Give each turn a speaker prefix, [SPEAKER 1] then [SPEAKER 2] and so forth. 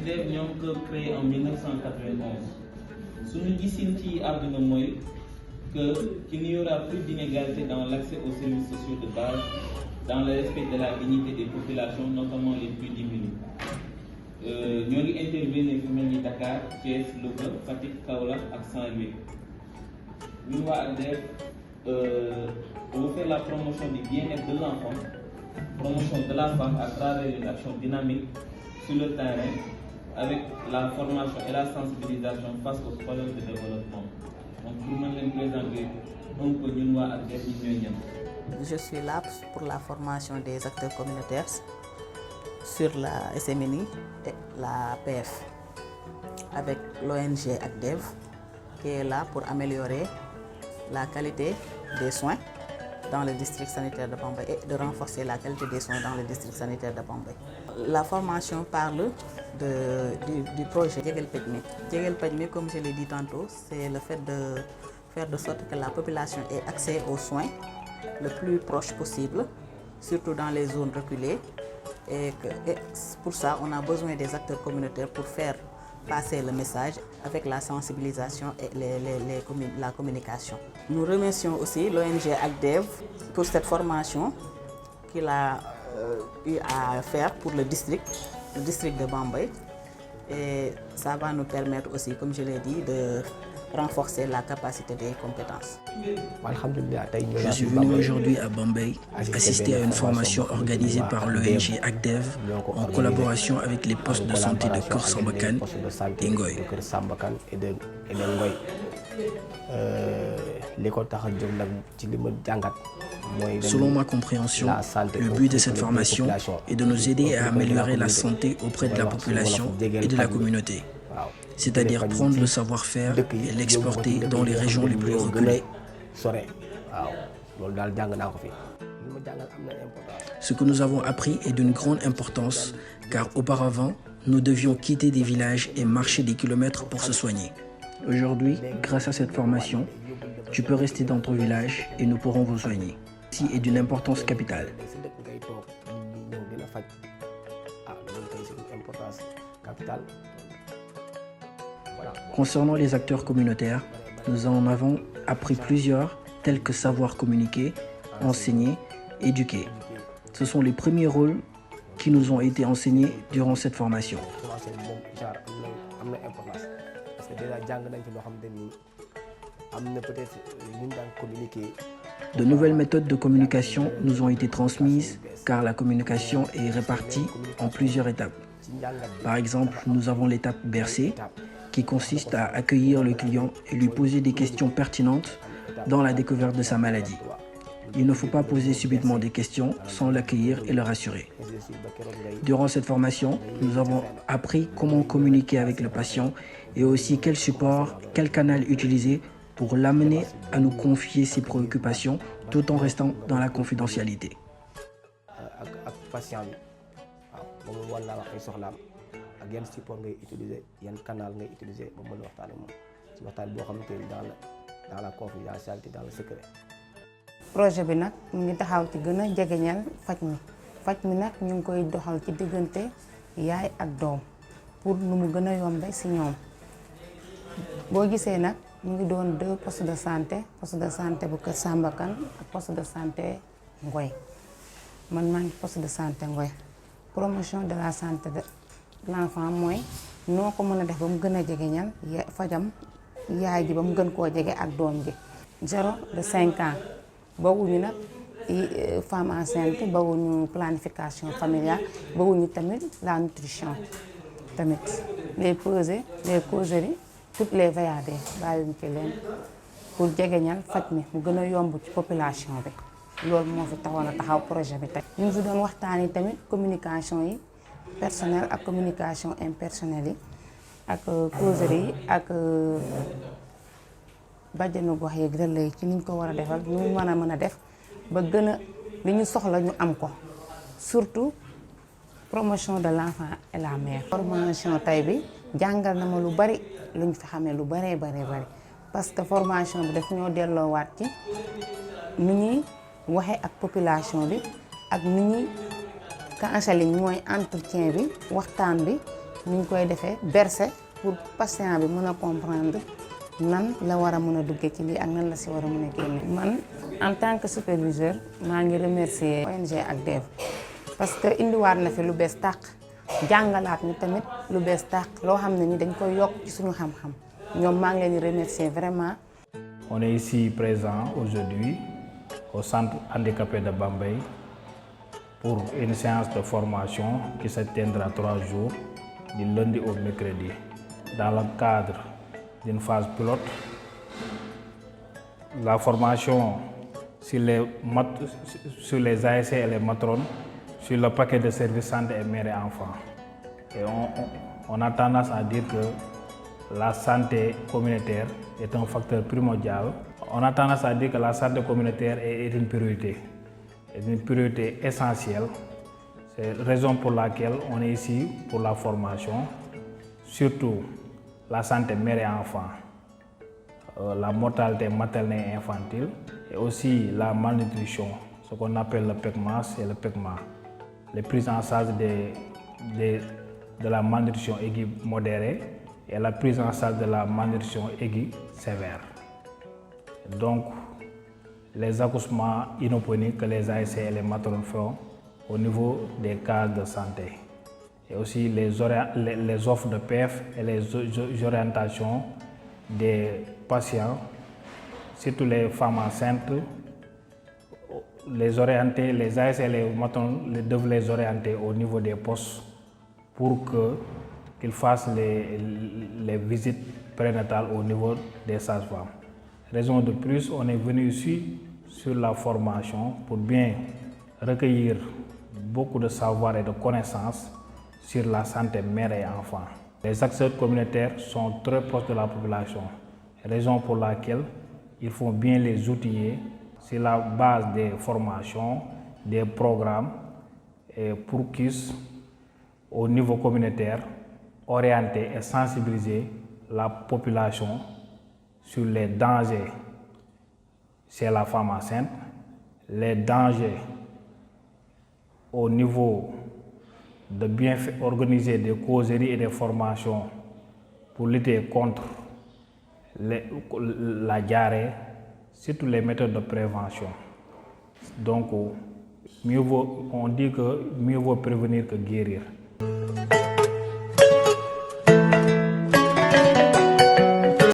[SPEAKER 1] ACDEV ñoo ngi ko créé en 1991 suñu gisin ci àdduna mooy qu'il n'y aura plus d'inégalité dans l'accès aux services sociaux de base, dans le respect de la dignité des populations, notamment les plus démunies. Nous avons intervenu à Dakar, Thiès, Louga, Fatick, Kaolack et Saint-Louis. Nous on fait la promotion du bien-être de l'enfant, promotion de la femme à travers une action dynamique sur le terrain avec la formation et la sensibilisation face aux problèmes de développement.
[SPEAKER 2] Je suis là pour la formation des acteurs communautaires sur la SMNI et la PF avec l'ONG ACDEV qui est là pour améliorer la qualité des soins dans le district sanitaire de Bambey et de renforcer la qualité des soins dans le district sanitaire de Bambey. La formation parle du projet Djeguel Pejmi. Djeguel Pejmi, comme je l'ai dit tantôt, c'est le fait de faire de sorte que la population ait accès aux soins le plus proche possible, surtout dans les zones reculées. Et pour ça, on a besoin des acteurs communautaires pour faire passer le message avec la sensibilisation et la communication. Nous remercions aussi l'ONG ACDEV pour cette formation qu'il a eu à faire pour le district de Bambey. Et ça va nous permettre aussi, comme je l'ai dit, de renforcer la capacité des compétences.
[SPEAKER 3] Je suis venu aujourd'hui à Bambey assister à une formation organisée par l'ONG ACDEV en collaboration avec les postes de santé de Kër Sambakan et Ngoy. Selon ma compréhension, le but de cette formation est de nous aider à améliorer la santé auprès de la population et de la communauté. C'est-à-dire prendre le savoir-faire et l'exporter dans les régions les plus reculées. Ce que nous avons appris est d'une grande importance, car auparavant, nous devions quitter des villages et marcher des kilomètres pour se soigner. Aujourd'hui, grâce à cette formation, tu peux rester dans ton village et nous pourrons vous soigner. Ceci est d'une importance capitale. Concernant les acteurs communautaires, nous en avons appris plusieurs, tels que savoir communiquer, enseigner, éduquer. Ce sont les premiers rôles qui nous ont été enseignés durant cette formation. De nouvelles méthodes de communication nous ont été transmises car la communication est répartie en plusieurs étapes. Par exemple, nous avons l'étape bercée qui consiste à accueillir le client et lui poser des questions pertinentes dans la découverte de sa maladie. Il ne faut pas poser subitement des questions sans l'accueillir et le rassurer. Durant cette formation, nous avons appris comment communiquer avec le patient et aussi quel support, quel canal utiliser pour l'amener à nous confier ses préoccupations tout en restant dans la confidentialité.
[SPEAKER 4] projet bi nag mu ngi taxaw ci gën a jegeñal faj mi nag ñu ngi koy doxal ci diggante yaay ak doom pour nu mu gën a yombe si ñoom boo gisee nag mu ngi doon 2 postes de santé bu Kër Sambakan ak poste de santé Ngoy man maa ngi poste de santé Ngoy promotion de la santé de l'enfant mooy noo ko mën a def ba mu gën a jegeñal fajam yaay ji ba mu gën koo jege ak doom ji 0 de 5 ans bawuñu nag femme enceinte bawuñu planification familiale bawuñu tamit la nutrition tamit les pesées les causeries toutes les VAD bàyyiwuñ ci leen pour jegeñal faj mi mu gën a yomb ci population bi loolu moo fi taxoon a taxaw projet bi tey ñu ngi fi doon waxtaan yi tamit communication yi personnelle ak communication impersonnelle yi ak causerie yi ak bàjjenu gox yeeg relais ci niñ ko war a defal ñu mën a def ba gën a li ñu soxla ñu am ko surtout promotion de l'enfant et la mère. formation tey bi jàngal na ma lu bari luñ fi xamee lu bari parce que formation bi daf ñoo delloowaat ci ni ñuy waxee ak population bi ak ni ñuy counseling mooy entretien bi waxtaan bi niñ koy defee bercer pour patient bi mën a comprendre nan la war a mën a duggee ci lii ak nan la si war a mën a génne. man en tant que superviseur maa ngi remercier ONG ak DEV parce que indiwaat na fi lu bees tàq jàngalaat ñu tamit lu bees tàq loo xam ne ni dañ koy yokk ci suñu xam-xam ñoom maa ngi leen di remercier vraiment.
[SPEAKER 5] On est ici présent aujourd'hui au centre handicapé de Bambey pour une séance de formation qui se tiendra 3 jours du lundi au mercredi dans le cadre d'une phase pilote. La formation sur les ASC et les matrones sur le paquet de services santé et mère et enfants. Et on a tendance à dire que la santé communautaire est un facteur primordial. On a tendance à dire que la santé communautaire est une priorité essentielle. C'est la raison pour laquelle on est ici pour la formation, surtout la santé mère et enfant, la mortalité maternelle et infantile, et aussi la malnutrition, ce qu'on appelle le PECMAS et le PECMA, les prises en charge de la malnutrition aiguë modérée et la prise en charge de la malnutrition aiguë sévère. Donc, les accouchements inoponiques que les ASC et les matrones font au niveau des cases de santé. Et aussi les offres de PF et les orientations des patients, surtout les femmes enceintes, les ASC et les matrones doivent les orienter au niveau des postes pour qu'ils fassent les visites prénatales au niveau des sages-femmes. Raison de plus, on est venu ici sur la formation pour bien recueillir beaucoup de savoir et de connaissances sur la santé mère et enfant. Les acteurs communautaires sont très proches de la population, raison pour laquelle il faut bien les outiller sur la base des formations, des programmes, et pour qu'ils, au niveau communautaire, orienter et sensibiliser la population sur les dangers chez la femme enceinte, les dangers au niveau de bien organiser des causeries et des formations pour lutter contre la diarrhée, surtout les méthodes de prévention. Donc, on dit que mieux vaut prévenir que guérir.